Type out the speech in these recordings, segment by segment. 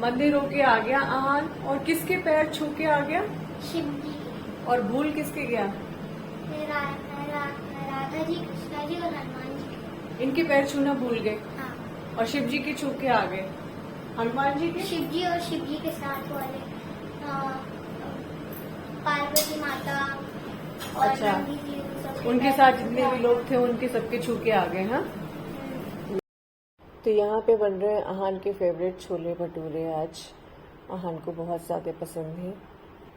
मंदिर होके आ गया आहान, और किसके पैर छू के आ गया? शिव जी, और भूल किसके गया? राधा जी, कृष्णा जी और हनुमान जी। इनके पैर छूना भूल गए, हाँ, और शिव जी के छू के आ गए। हनुमान जी के? शिव जी और शिव जी के साथ वाले पार्वती माता और अच्छा, नंदी जी, सबके उनके पैर साथ छू जितने के भी आ लोग थे उनके सबके छू के आ गए। हाँ, गए। तो यहाँ पे बन रहे हैं आहान के फेवरेट छोले भटूरे। आज आहान को बहुत ज़्यादा पसंद है,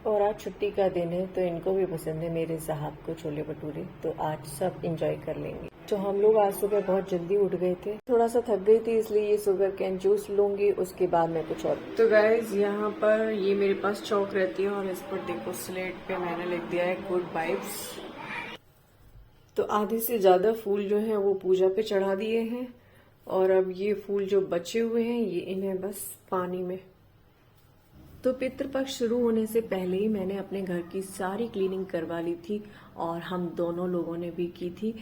और आज छुट्टी का दिन है तो इनको भी पसंद है, मेरे साहब को, छोले भटूरे। तो आज सब एंजॉय कर लेंगे। तो हम लोग आज सुबह बहुत जल्दी उठ गए थे, थोड़ा सा थक गई थी, इसलिए ये शुगर कैन जूस लूंगी, उसके बाद मैं कुछ और। तो गाइज यहाँ पर ये मेरे पास चौक रहती है, और इस पर देखो स्लेट पे मैंने लिख दिया है गुड वाइब्स। तो आधे से ज्यादा फूल जो है वो पूजा पे चढ़ा दिए हैं, और अब ये फूल जो बचे हुए हैं ये इन्हें बस पानी में। तो पितृपक्ष शुरू होने से पहले ही मैंने अपने घर की सारी क्लीनिंग करवा ली थी, और हम दोनों लोगों ने भी की थी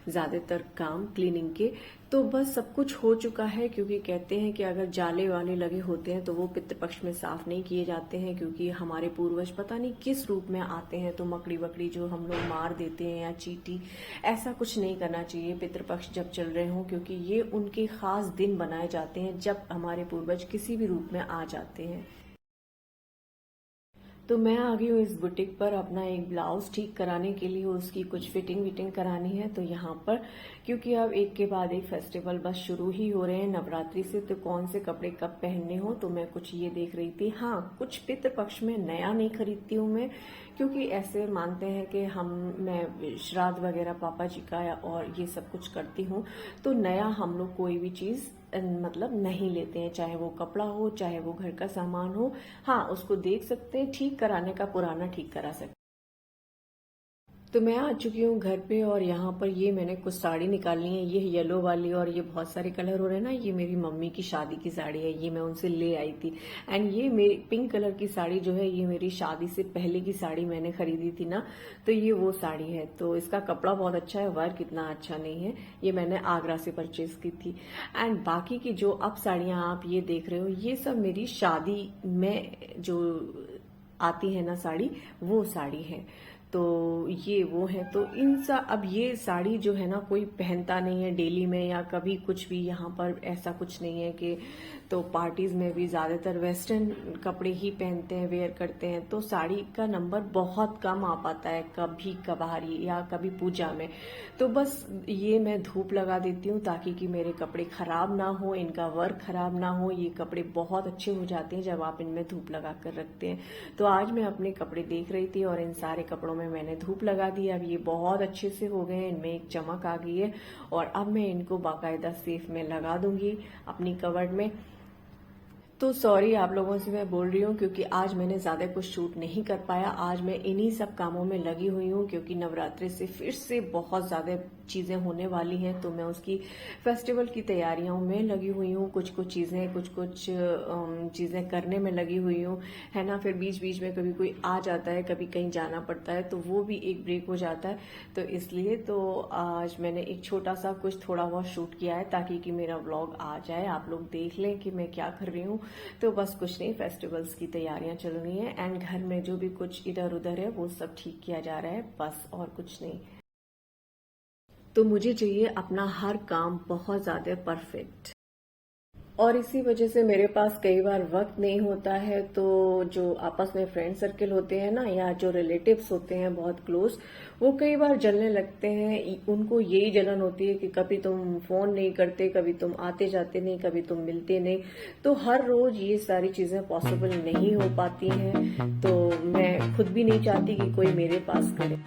ज्यादातर काम क्लीनिंग के। तो बस सब कुछ हो चुका है, क्योंकि कहते हैं कि अगर जाले वाले लगे होते हैं तो वो पितृपक्ष में साफ नहीं किए जाते हैं, क्योंकि हमारे पूर्वज पता नहीं किस रूप में आते हैं, तो मकड़ी वकड़ी जो हम लोग मार देते हैं या चींटी, ऐसा कुछ नहीं करना चाहिए पितृपक्ष जब चल रहे हों, क्योंकि ये उनके खास दिन बनाए जाते हैं जब हमारे पूर्वज किसी भी रूप में आ जाते हैं। तो मैं आ गई हूँ इस बुटीक पर अपना एक ब्लाउज ठीक कराने के लिए, उसकी कुछ फिटिंग विटिंग करानी है। तो यहाँ पर क्योंकि अब एक के बाद एक फेस्टिवल बस शुरू ही हो रहे हैं नवरात्रि से, तो कौन से कपड़े कब पहनने हो, तो मैं कुछ ये देख रही थी। हाँ, कुछ पितृपक्ष में नया नहीं खरीदती हूँ मैं, क्योंकि ऐसे मानते हैं कि मैं श्राद्ध वगैरह पापा जी का और ये सब कुछ करती हूँ, तो नया हम लोग कोई भी चीज मतलब नहीं लेते हैं, चाहे वो कपड़ा हो चाहे वो घर का सामान हो। हाँ, उसको देख सकते हैं, ठीक कराने का पुराना ठीक करा सकते। तो मैं आ चुकी हूँ घर पे, और यहाँ पर ये मैंने कुछ साड़ी निकालनी है, ये येलो वाली, और ये बहुत सारे कलर हो रहे हैं ना, ये मेरी मम्मी की शादी की साड़ी है, ये मैं उनसे ले आई थी। एंड ये मेरी पिंक कलर की साड़ी जो है, ये मेरी शादी से पहले की साड़ी मैंने खरीदी थी ना, तो ये वो साड़ी है। तो इसका कपड़ा बहुत अच्छा है, वर्क इतना अच्छा नहीं है, ये मैंने आगरा से परचेज की थी। एंड बाकी की जो अब साड़ियां आप ये देख रहे हो, ये सब मेरी शादी में जो आती है ना साड़ी, वो साड़ी है। तो ये वो है। तो अब ये साड़ी जो है ना, कोई पहनता नहीं है डेली में या कभी कुछ भी, यहाँ पर ऐसा कुछ नहीं है कि, तो पार्टीज में भी ज्यादातर वेस्टर्न कपड़े ही पहनते हैं, वेयर करते हैं, तो साड़ी का नंबर बहुत कम आ पाता है कभी कभार या कभी पूजा में। तो बस ये मैं धूप लगा देती हूँ ताकि कि मेरे कपड़े खराब ना हो, इनका वर्क खराब ना हो। ये कपड़े बहुत अच्छे हो जाते हैं जब आप इनमें धूप लगा कर रखते हैं। तो आज मैं अपने कपड़े देख रही थी, और इन सारे कपड़ों में मैंने धूप लगा दी। अब ये बहुत अच्छे से हो गए हैं, इनमें एक चमक आ गई है, और अब मैं इनको बाकायदा सेफ में लगा दूंगी अपनी कवर्ड में। तो सॉरी आप लोगों से मैं बोल रही हूँ, क्योंकि आज मैंने ज्यादा कुछ शूट नहीं कर पाया। आज मैं इन्हीं सब कामों में लगी हुई हूँ, क्योंकि नवरात्रि से फिर से बहुत ज्यादा चीजें होने वाली हैं, तो मैं उसकी फेस्टिवल की तैयारियों में लगी हुई हूँ। कुछ कुछ चीजें करने में लगी हुई हूँ, है ना। फिर बीच बीच में कभी कोई आ जाता है, कभी कहीं जाना पड़ता है, तो वो भी एक ब्रेक हो जाता है। तो इसलिए तो आज मैंने एक छोटा सा कुछ थोड़ा बहुत शूट किया है, ताकि कि मेरा व्लॉग आ जाए, आप लोग देख लें कि मैं क्या कर रही हूँ। तो बस कुछ नहीं, फेस्टिवल्स की तैयारियां चल रही हैं, एंड घर में जो भी कुछ इधर उधर है वो सब ठीक किया जा रहा है, बस और कुछ नहीं। तो मुझे चाहिए अपना हर काम बहुत ज्यादा परफेक्ट, और इसी वजह से मेरे पास कई बार वक्त नहीं होता है। तो जो आपस में फ्रेंड सर्किल होते हैं ना, या जो रिलेटिव्स होते हैं बहुत क्लोज, वो कई बार जलने लगते हैं। उनको यही जलन होती है कि कभी तुम फोन नहीं करते, कभी तुम आते जाते नहीं, कभी तुम मिलते नहीं। तो हर रोज ये सारी चीजें पॉसिबल नहीं हो पाती हैं, तो मैं खुद भी नहीं चाहती कि कोई मेरे पास करे।